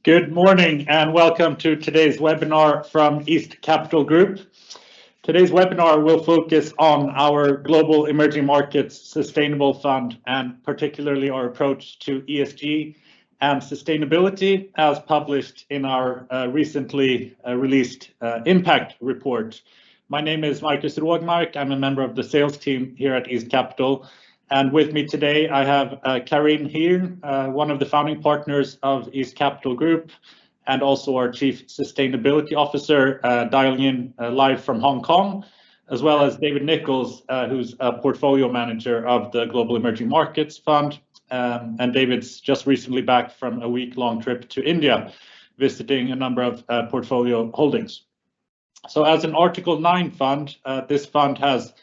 Good morning and welcome to today's webinar from East Capital Group. Today's webinar will focus on our Global Emerging Markets Sustainable Fund and particularly our approach to ESG and sustainability as published in our recently released impact report. My name is Rågmark. I'm a member of the sales team here at East Capital. And with me today, I have Karine, Hirn, one of the founding partners of East Capital Group, and also our Chief Sustainability Officer, dialing in live from Hong Kong, as well as David Nicholls, who's a portfolio manager of the Global Emerging Markets Fund. And David's just recently back from a week-long trip to India, visiting a number of portfolio holdings. So as an Article 9 fund, this fund has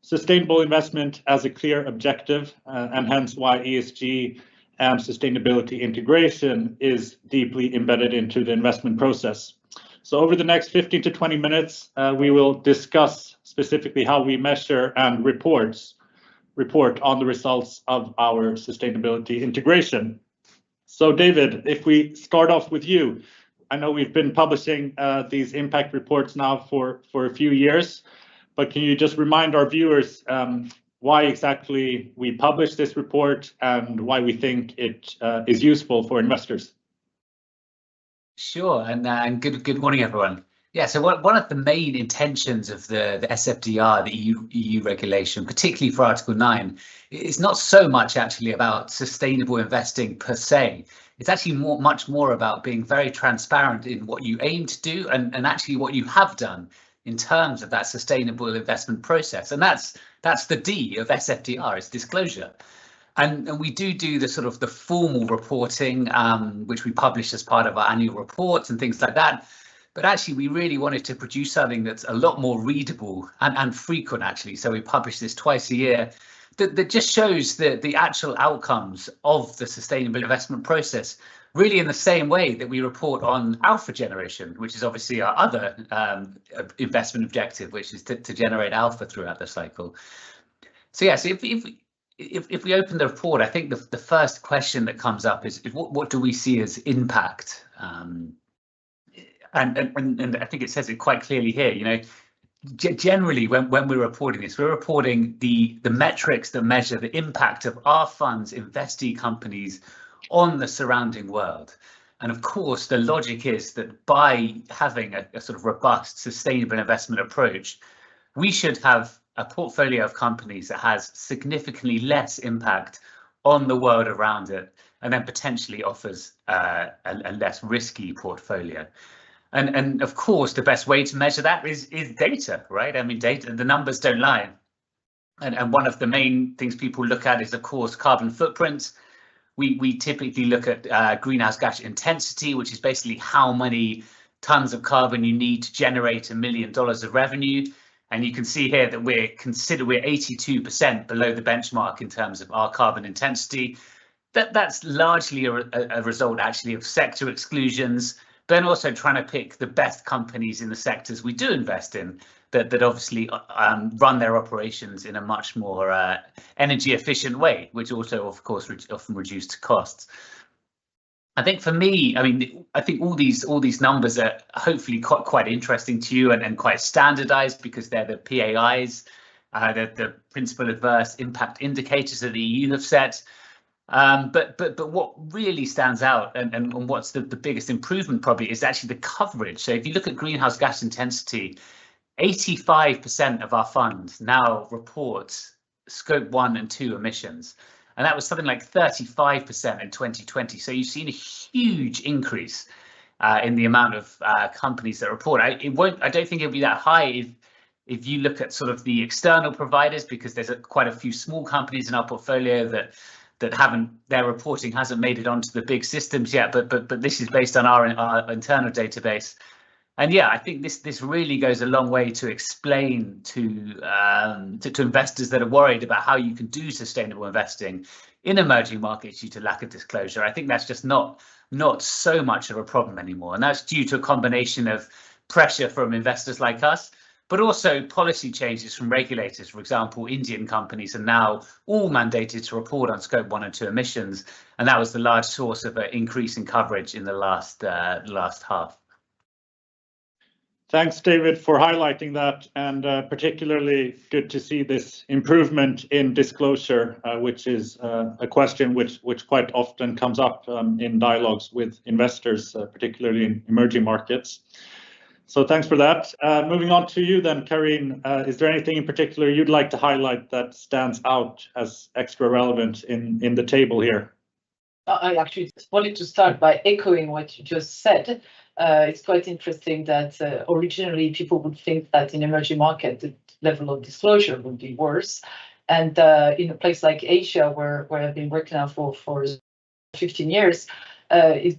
sustainable investment as a clear objective, and hence why ESG and sustainability integration is deeply embedded into the investment process. So over the next 15 to 20 minutes, we will discuss specifically how we measure and report on the results of our sustainability integration. So David, if we start off with you, I know we've been publishing these impact reports now for a few years. But can you just remind our viewers why exactly we publish this report and why we think it is useful for investors? Sure, and good morning, everyone. Yeah, so one of the main intentions of the SFDR, the EU regulation, particularly for Article 9, is not so much actually about sustainable investing per se. It's actually much more about being very transparent in what you aim to do and actually what you have done in terms of that sustainable investment process. And that's the D of SFDR, is disclosure. And we do the sort of the formal reporting, which we publish as part of our annual reports and things like that. But actually, we really wanted to produce something that's a lot more readable and frequent, actually. So we publish this twice a year that just shows the actual outcomes of the sustainable investment process, really in the same way that we report on alpha generation, which is obviously our other investment objective, which is to generate alpha throughout the cycle. So yeah, so if we open the report, I think the first question that comes up is what do we see as impact? And I think it says it quite clearly here. You know, generally when we're reporting this, we're reporting the metrics that measure the impact of our funds, investee companies, on the surrounding world. And of course, the logic is that by having a sort of robust, sustainable investment approach, we should have a portfolio of companies that has significantly less impact on the world around it, and then potentially offers a less risky portfolio. And of course, the best way to measure that is data, right? I mean, data, the numbers don't lie. And one of the main things people look at is, of course, carbon footprint. We typically look at greenhouse gas intensity, which is basically how many tons of carbon you need to generate $1 million of revenue. And you can see here that we're 82% below the benchmark in terms of our carbon intensity. That's largely a result actually of sector exclusions, but then also trying to pick the best companies in the sectors we do invest in that obviously run their operations in a much more energy efficient way, which also, of course, often reduced costs. I think for me, I mean, I think all these numbers are hopefully quite interesting to you and quite standardized because they're the PAIs, the principal adverse impact indicators that the EU have set. But what really stands out and what's the biggest improvement probably is actually the coverage. So if you look at greenhouse gas intensity, 85% of our funds now report scope 1 and 2 emissions. And that was something like 35% in 2020. So you've seen a huge increase in the amount of companies that report. I don't think it'll be that high if you look at sort of the external providers, because there's quite a few small companies in our portfolio that their reporting hasn't made it onto the big systems yet. But this is based on our internal database. And yeah, I think this really goes a long way to explain to investors that are worried about how you can do sustainable investing in emerging markets due to lack of disclosure. I think that's just not so much of a problem anymore, and that's due to a combination of pressure from investors like us, but also policy changes from regulators. For example, Indian companies are now all mandated to report on Scope 1 and 2 emissions, and that was the large source of an increase in coverage in the last half. Thanks, David, for highlighting that, and particularly good to see this improvement in disclosure, which is a question which quite often comes up in dialogues with investors, particularly in emerging markets. So thanks for that. Moving on to you then, Karine, is there anything in particular you'd like to highlight that stands out as extra relevant in the table here? I actually wanted to start by echoing what you just said. It's quite interesting that originally people would think that in emerging market the level of disclosure would be worse, and in a place like Asia, where I've been working now for 15 years,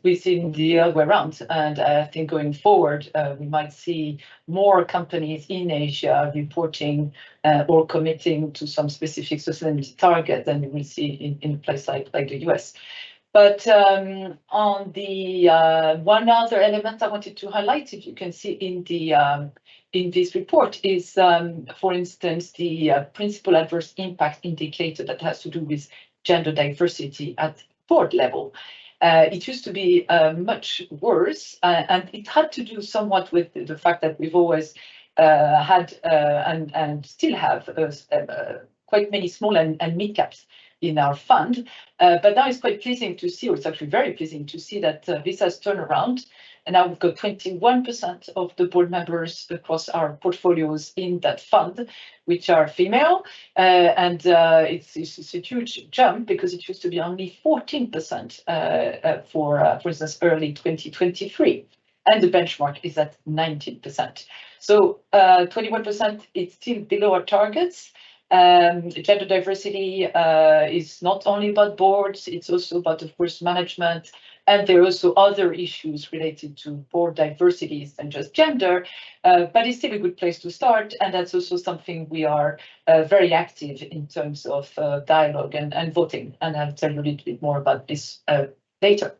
we've seen the other way around. And I think going forward, we might see more companies in Asia reporting or committing to some specific sustainability target than we will see in a place like the US. But on the one other element I wanted to highlight, if you can see in this report, is for instance the principal adverse impact indicator that has to do with gender diversity at board level. It used to be much worse, and it had to do somewhat with the fact that we've always had and still have quite many small and mid caps in our fund, but now it's quite pleasing to see, or it's actually very pleasing to see that this has turned around, and now we've got 21% of the board members across our portfolios in that fund, which are female, and it's a huge jump because it used to be only 14% for instance, early 2023, and the benchmark is at 19%. So 21%, it's still below our targets. Gender diversity is not only about boards, it's also about, of course, management, and there are also other issues related to board diversity than just gender, but it's still a good place to start, and that's also something we are very active in terms of dialogue and voting, and I'll tell you a little bit more about this later.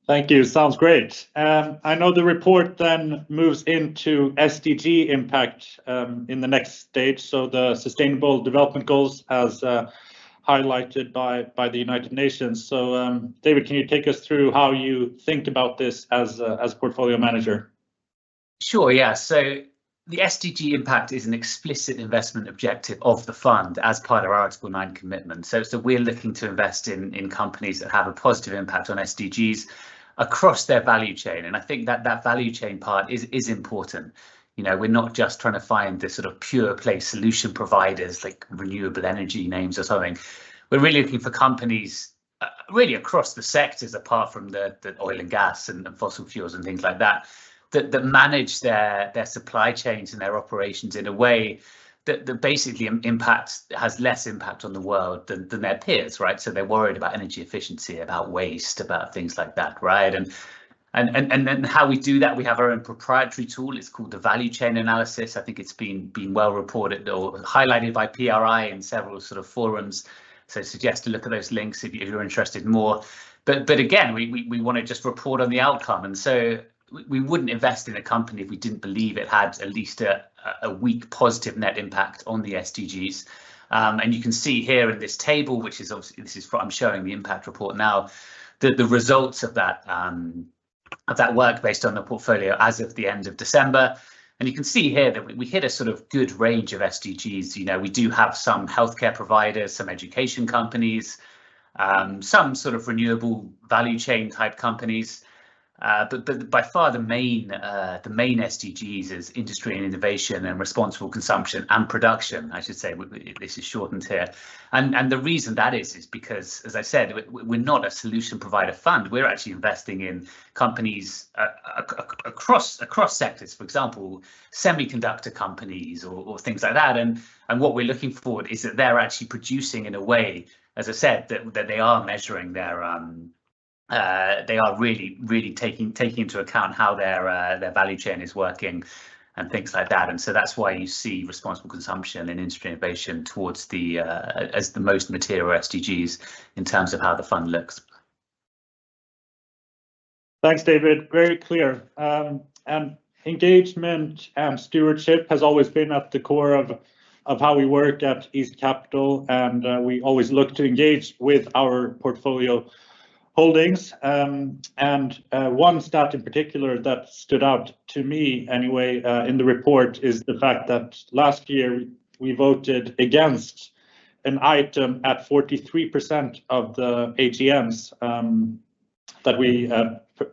Thank you. Sounds great. I know the report then moves into SDG impact in the next stage. So the Sustainable Development Goals as highlighted by the United Nations. So David, can you take us through how you think about this as a portfolio manager? Sure, yeah. So the SDG impact is an explicit investment objective of the fund as part of our Article 9 commitment. So we're looking to invest in companies that have a positive impact on SDGs across their value chain, and I think that value chain part is important. You know, we're not just trying to find the sort of pure play solution providers like renewable energy names or something. We're really looking for companies really across the sectors, apart from the oil and gas and fossil fuels and things like that, that manage their supply chains and their operations in a way that basically has less impact on the world than their peers, right? So they're worried about energy efficiency, about waste, about things like that, right? And then how we do that, we have our own proprietary tool. It's called the value chain analysis. I think it's been well reported or highlighted by PRI in several sort of forums. So I suggest to look at those links if you're interested more. But again, we want to just report on the outcome, and so we wouldn't invest in a company if we didn't believe it had at least a weak positive net impact on the SDGs. And you can see here in this table, which is obviously, I'm showing the impact report now, the results of that work based on the portfolio as of the end of December. And you can see here that we hit a sort of good range of SDGs. You know, we do have some healthcare providers, some education companies, some sort of renewable value chain type companies. But by far the main SDGs is industry and innovation and responsible consumption and production, I should say. This is shortened here, and the reason that is because, as I said, we're not a solution provider fund. We're actually investing in companies across sectors. For example, semiconductor companies or things like that. And what we're looking for is that they're actually producing in a way, as I said, that they are measuring their they are really taking into account how their value chain is working and things like that. And so that's why you see responsible consumption and industry innovation towards as the most material SDGs in terms of how the fund looks. Thanks, David. Very clear. And engagement and stewardship has always been at the core of how we work at East Capital, and we always look to engage with our portfolio holdings. One stat in particular that stood out to me anyway in the report is the fact that last year we voted against an item at 43% of the AGMs that we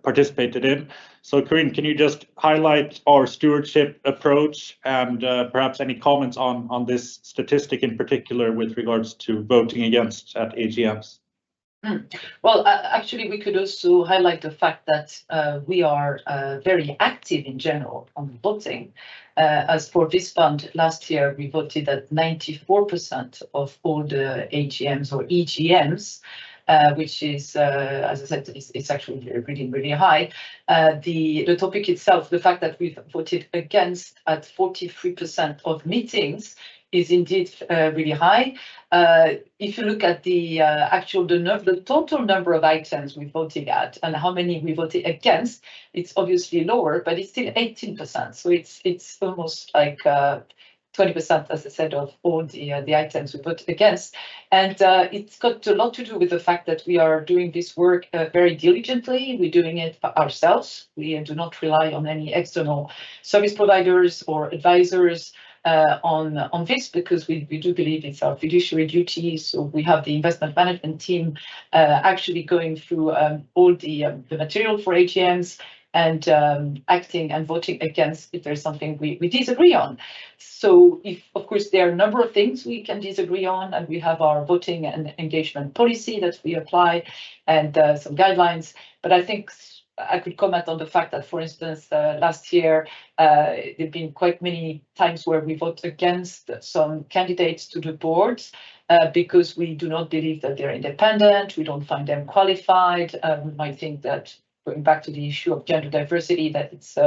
participated in. So Karine, can you just highlight our stewardship approach and perhaps any comments on this statistic in particular with regards to voting against at AGMs? Well, actually, we could also highlight the fact that we are very active in general on voting. As for this fund, last year we voted at 94% of all the AGMs or EGMs, which is, as I said, it's actually really, really high. The topic itself, the fact that we've voted against at 43% of meetings is indeed really high. If you look at the the total number of items we voted at and how many we voted against, it's obviously lower, but it's still 18%. So it's almost like 20%, as I said, of all the items we voted against. And it's got a lot to do with the fact that we are doing this work very diligently. We're doing it ourselves. We do not rely on any external service providers or advisors on this, because we do believe it's our fiduciary duty. So we have the investment management team actually going through all the material for AGMs and acting and voting against if there's something we disagree on. So if, of course, there are a number of things we can disagree on, and we have our voting and engagement policy that we apply and some guidelines. But I think I could comment on the fact that, for instance, last year, there have been quite many times where we vote against some candidates to the boards because we do not believe that they're independent, we don't find them qualified, we might think that, going back to the issue of gender diversity, that it's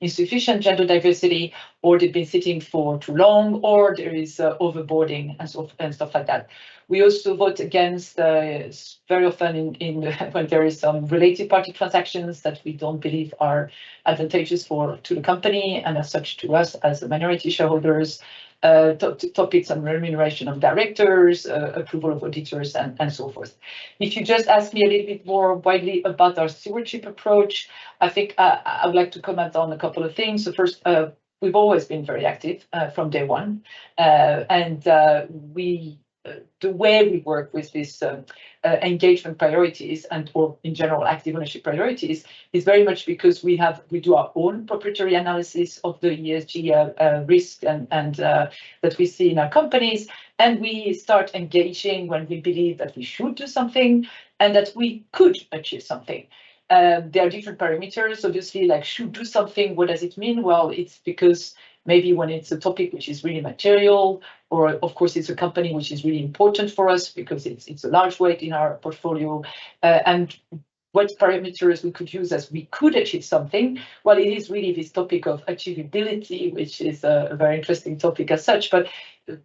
insufficient gender diversity, or they've been sitting for too long, or there is overboarding and stuff like that. We also vote against very often in when there is some related party transactions that we don't believe are advantageous to the company and as such to us as minority shareholders. Topics on remuneration of directors, approval of auditors, and so forth. If you just ask me a little bit more widely about our stewardship approach, I think I would like to comment on a couple of things. So first, we've always been very active from day one, and the way we work with these engagement priorities or in general active ownership priorities is very much because we do our own proprietary analysis of the ESG risk and that we see in our companies, and we start engaging when we believe that we should do something and that we could achieve something. There are different parameters, obviously, like should do something. What does it mean? Well, it's because maybe when it's a topic which is really material, or of course it's a company which is really important for us because it's a large weight in our portfolio, and what parameters we could use as we could achieve something. Well, it is really this topic of achievability, which is a very interesting topic as such, but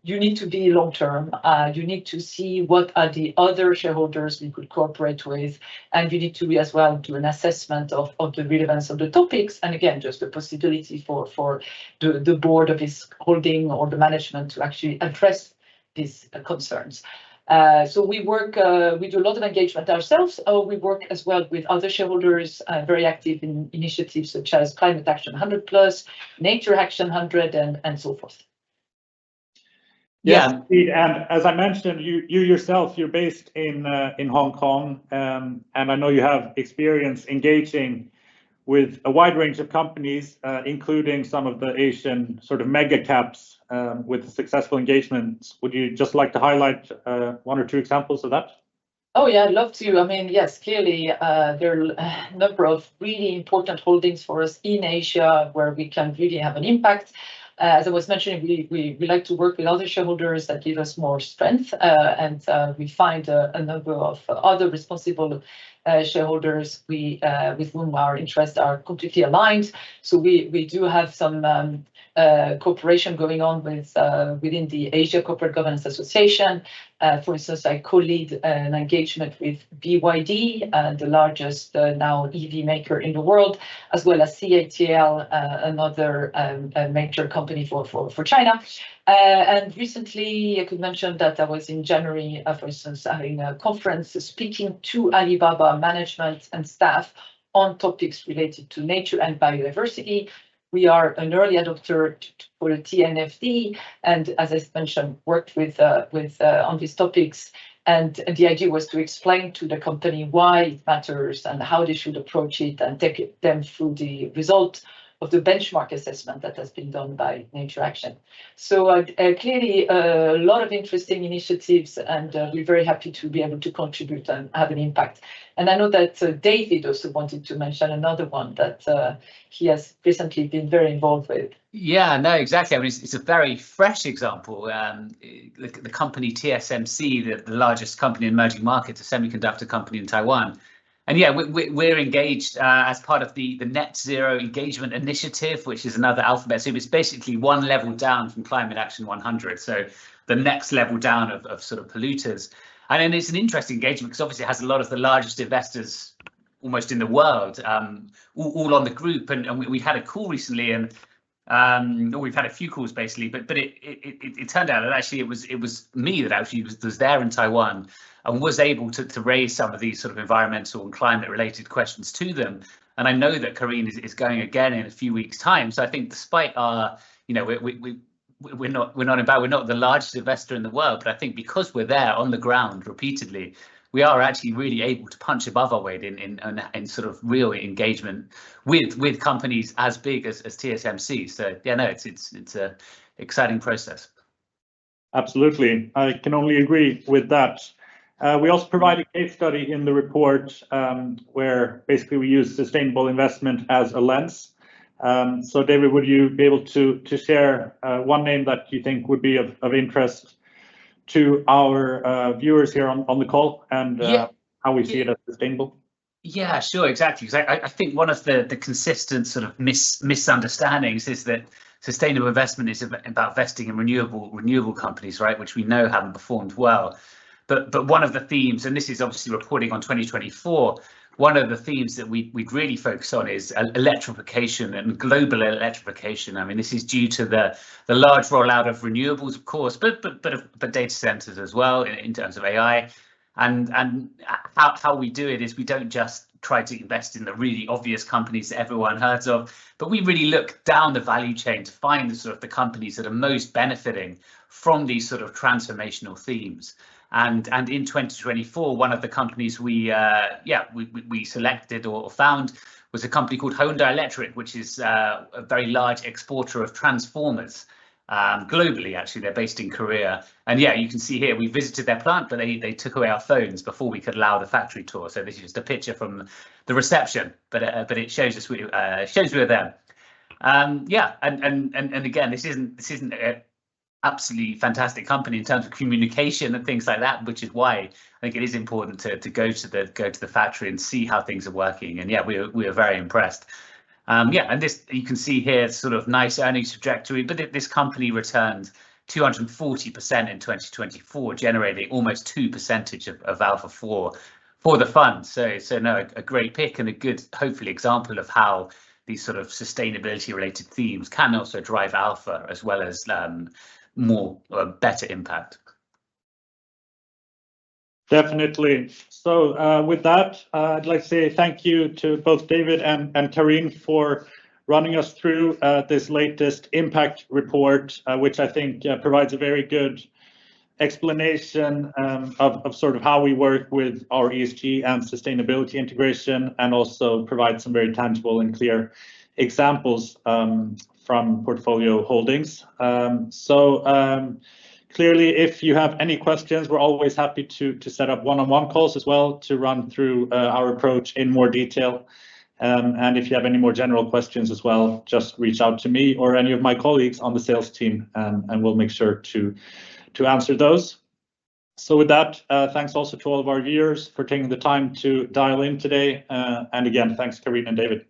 you need to be long-term. You need to see what are the other shareholders we could cooperate with, and you need to as well do an assessment of the relevance of the topics, and again, just the possibility for the board of this holding or the management to actually address these concerns. So we do a lot of engagement ourselves, or we work as well with other shareholders, very active in initiatives such as Climate Action 100+, Nature Action 100, and so forth. Yeah, and as I mentioned, you yourself, you're based in Hong Kong, and I know you have experience engaging with a wide range of companies, including some of the Asian sort of mega caps with successful engagements. Would you just like to highlight one or two examples of that? Oh yeah, I'd love to. I mean, yes, clearly there are a number of really important holdings for us in Asia where we can really have an impact. As I was mentioning, we like to work with other shareholders that give us more strength, and we find a number of other responsible shareholders with whom our interests are completely aligned. So we do have some cooperation going on with within the Asia Corporate Governance Association. For instance, I co-lead an engagement with BYD, the largest now EV maker in the world, as well as CATL, another major company for China. And recently, I could mention that I was in January, for instance, having a conference speaking to Alibaba management and staff on topics related to nature and biodiversity. We are an early adopter for the TNFD, and as I mentioned, worked with on these topics. And the idea was to explain to the company why it matters and how they should approach it, and take them through the result of the benchmark assessment that has been done by Nature Action. So clearly a lot of interesting initiatives, and we're very happy to be able to contribute and have an impact. And I know that David also wanted to mention another one that he has recently been very involved with. Yeah, no, exactly. I mean, it's a very fresh example. The company TSMC, the largest company in emerging markets, a semiconductor company in Taiwan. And yeah, we're engaged as part of the Net Zero Engagement Initiative, which is another alphabet. So it's basically one level down from Climate Action 100. So the next level down of sort of polluters. And then it's an interesting engagement because obviously it has a lot of the largest investors almost in the world, all on the group. And we had a call recently, and we've had a few calls basically, but it turned out that actually it was me that actually was there in Taiwan and was able to raise some of these sort of environmental and climate related questions to them. And I know that Karine is going again in a few weeks' time. So I think despite our, you know, we're not the largest investor in the world, but I think because we're there on the ground repeatedly, we are actually really able to punch above our weight in sort of real engagement with companies as big as TSMC. So yeah, no, it's a exciting process. Absolutely, I can only agree with that. We also provide a case study in the report where basically we use sustainable investment as a lens. So David, would you be able to share one name that you think would be of interest to our viewers here on the call, and how we see it as sustainable? Yeah, sure, exactly. Because I think one of the consistent sort of misunderstandings is that sustainable investment is about investing in renewable companies, right? Which we know haven't performed well. But one of the themes, and this is obviously reporting on 2024, one of the themes that we'd really focus on is electrification and global electrification. I mean, this is due to the large rollout of renewables, of course, but data centers as well in terms of AI. And how we do it is we don't just try to invest in the really obvious companies that everyone heard of, but we really look down the value chain to find the sort of the companies that are most benefiting from these sort of transformational themes. And in 2024, one of the companies we selected or found was a company called Honda Electric, which is a very large exporter of transformers globally. Actually, they're based in Korea. And yeah, you can see here we visited their plant, but they took away our phones before we could allow the factory tour. So this is just a picture from the reception, but it shows us we were there. Yeah, and again, this isn't a absolutely fantastic company in terms of communication and things like that, which is why I think it is important to go to the factory and see how things are working. And yeah, we were very impressed. Yeah, and this you can see here sort of nice earnings trajectory, but this company returned 240% in 2024, generating almost 2% of alpha for the fund. So no, a great pick and a good, hopefully, example of how these sort of sustainability related themes can also drive alpha as well as better impact. Definitely. So with that, I'd like to say thank you to both David and Karine for running us through this latest impact report, which I think provides a very good explanation of sort of how we work with our ESG and sustainability integration, and also provide some very tangible and clear examples from portfolio holdings. Clearly, if you have any questions, we're always happy to set up one-on-one calls as well to run through our approach in more detail. And if you have any more general questions as well, just reach out to me or any of my colleagues on the sales team, and we'll make sure to answer those. So with that, thanks also to all of our viewers for taking the time to dial in today. And again, thanks Karine and David.